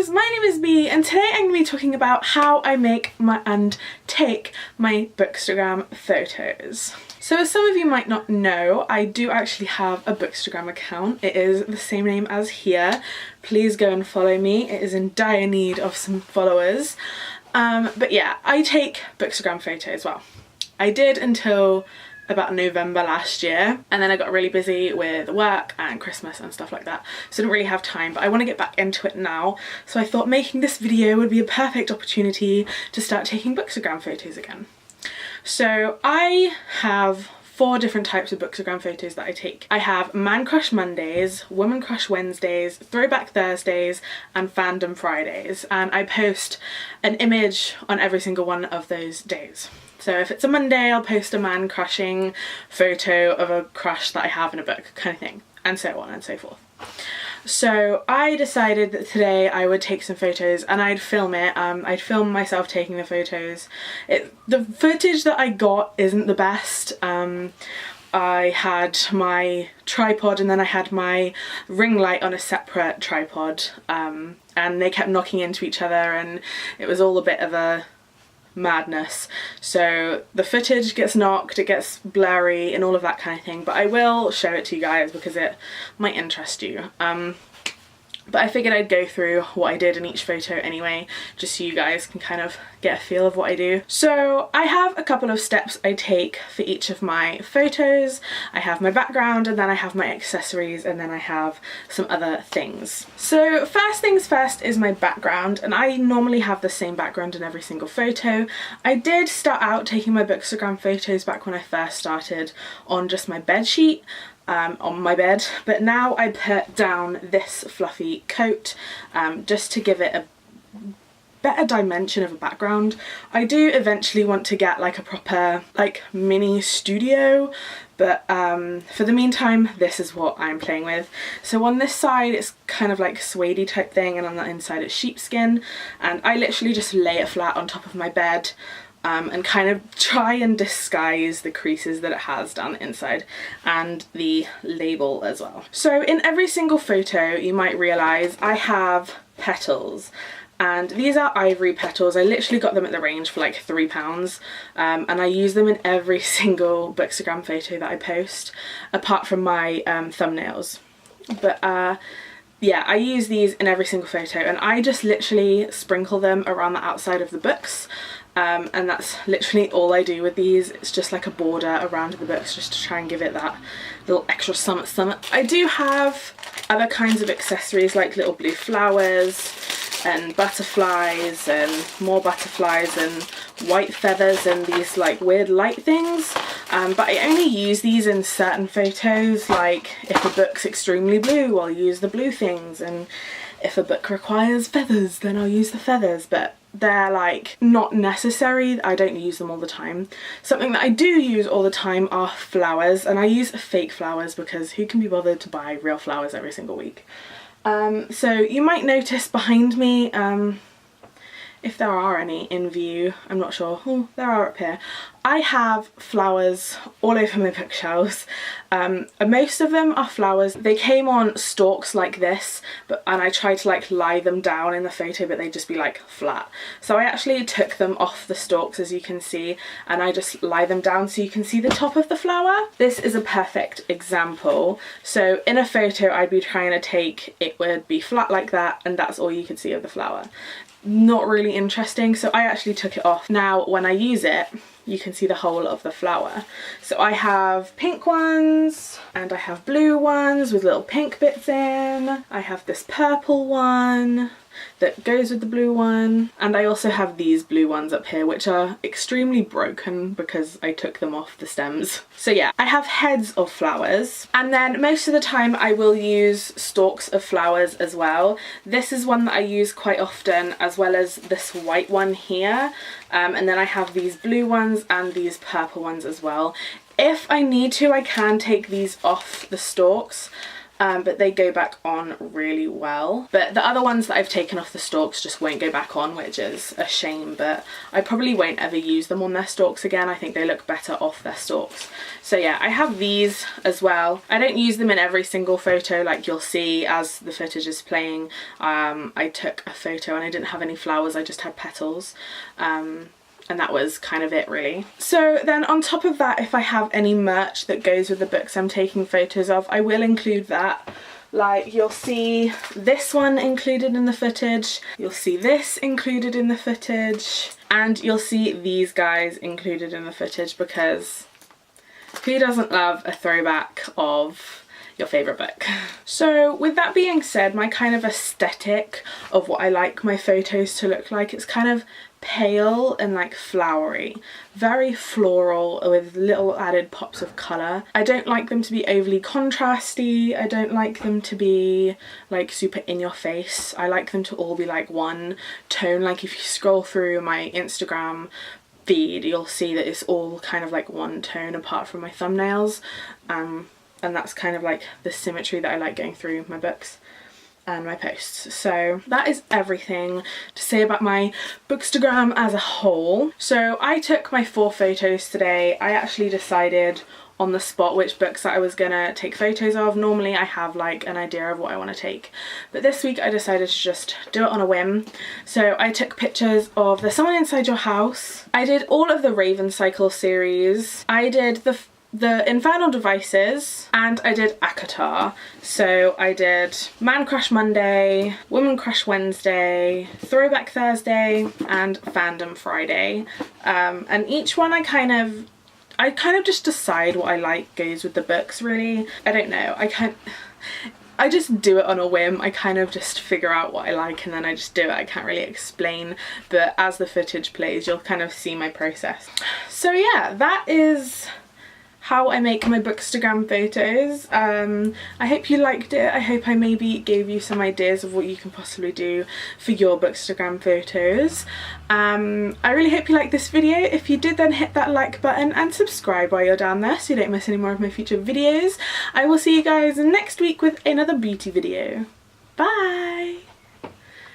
Hellos, my name is Bea and today I'm going to be talking about how I make and take my Bookstagram photos. So as some of you might not know, I do actually have a Bookstagram account. It is the same name as here. Please go and follow me. It is in dire need of some followers. But yeah, I take Bookstagram photos. Well, I did until about November last year, and then I got really busy with work and Christmas and stuff like that, so I didn't really have time, but I want to get back into it now, so I thought making this video would be a perfect opportunity to start taking Bookstagram photos again. So I have 4 different types of Bookstagram photos that I take. I have Man Crush Mondays, Woman Crush Wednesdays, Throwback Thursdays, and Fandom Fridays, and I post an image on every single one of those days. So if it's a Monday, I'll post a man crushing photo of a crush that I have in a book, kind of thing, and so on and so forth. So I decided that today I would take some photos and I'd film it. I'd film myself taking the photos. The footage that I got isn't the best. I had my tripod and then I had my ring light on a separate tripod, and they kept knocking into each other and it was all a bit of a madness. So the footage gets knocked, it gets blurry and all of that kind of thing, but I will show it to you guys because it might interest you. But I figured I'd go through what I did in each photo anyway, just so you guys can kind of get a feel of what I do. So I have a couple of steps I take for each of my photos. I have my background and then I have my accessories and then I have some other things. So first things first is my background, and I normally have the same background in every single photo. I did start out taking my Bookstagram photos back when I first started on just my bed sheet. On my bed, but now I put down this fluffy coat just to give it a better dimension of a background. I do eventually want to get like a proper like mini studio, but for the meantime this is what I'm playing with. So on this side it's kind of like suede type thing, and on the inside it's sheepskin, and I literally just lay it flat on top of my bed and kind of try and disguise the creases that it has down the inside and the label as well. So in every single photo you might realise I have petals, and these are ivory petals. I literally got them at the range for like £3, and I use them in every single Bookstagram photo that I post, apart from my thumbnails. But yeah, I use these in every single photo, and I just literally sprinkle them around the outside of the books. And that's literally all I do with these. It's just like a border around the books just to try and give it that little extra summit. I do have other kinds of accessories like little blue flowers and butterflies and more butterflies and white feathers and these like weird light things, but I only use these in certain photos. Like if a book's extremely blue, I'll use the blue things, and if a book requires feathers then I'll use the feathers, but they're like not necessary. I don't use them all the time. Something that I do use all the time are flowers, and I use fake flowers because who can be bothered to buy real flowers every single week? So you might notice behind me, if there are any in view, I'm not sure. Oh, there are up here. I have flowers all over my bookshelves. Most of them are flowers. They came on stalks like this, and I tried to like lie them down in the photo, but they'd just be like flat. So I actually took them off the stalks, as you can see, and I just lie them down so you can see the top of the flower. This is a perfect example. So in a photo I'd be trying to take, it would be flat like that, and that's all you could see of the flower. Not really interesting, so I actually took it off. Now when I use it, you can see the whole of the flower. So I have pink ones and I have blue ones with little pink bits in. I have this purple one that goes with the blue one, and I also have these blue ones up here which are extremely broken because I took them off the stems. So yeah, I have heads of flowers, and then most of the time I will use stalks of flowers as well. This is one that I use quite often, as well as this white one here, and then I have these blue ones and these purple ones as well. If I need to, I can take these off the stalks, but they go back on really well. But the other ones that I've taken off the stalks just won't go back on, which is a shame, but I probably won't ever use them on their stalks again. I think they look better off their stalks. So yeah, I have these as well. I don't use them in every single photo, like you'll see as the footage is playing. I took a photo and I didn't have any flowers, I just had petals. And that was kind of it really. So then on top of that, if I have any merch that goes with the books I'm taking photos of, I will include that. Like you'll see this one included in the footage, you'll see this included in the footage, and you'll see these guys included in the footage, because who doesn't love a throwback of your favourite book? So with that being said, my kind of aesthetic of what I like my photos to look like, it's kind of pale and like flowery, very floral with little added pops of colour. I don't like them to be overly contrasty, I don't like them to be like super in your face. I like them to all be like one tone. Like if you scroll through my Instagram feed, you'll see that it's all kind of like one tone apart from my thumbnails, and that's kind of like the symmetry that I like going through my books and my posts. So that is everything to say about my Bookstagram as a whole. So I took my 4 photos today. I actually decided on the spot which books that I was gonna take photos of. Normally I have like an idea of what I want to take, but this week I decided to just do it on a whim. So I took pictures of There's Someone Inside Your House. I did all of the Raven Cycle series. I did the Infernal Devices, and I did ACOTAR. So I did Man Crush Monday, Woman Crush Wednesday, Throwback Thursday, and Fandom Friday. And each one I kind of just decide what I like goes with the books really. I don't know, I just do it on a whim. I kind of just figure out what I like and then I just do it. I can't really explain, but as the footage plays you'll kind of see my process. So yeah, that is how I make my Bookstagram photos. I hope you liked it. I hope I maybe gave you some ideas of what you can possibly do for your Bookstagram photos. I really hope you liked this video. If you did, then hit that like button and subscribe while you're down there so you don't miss any more of my future videos. I will see you guys next week with another beauty video. Bye!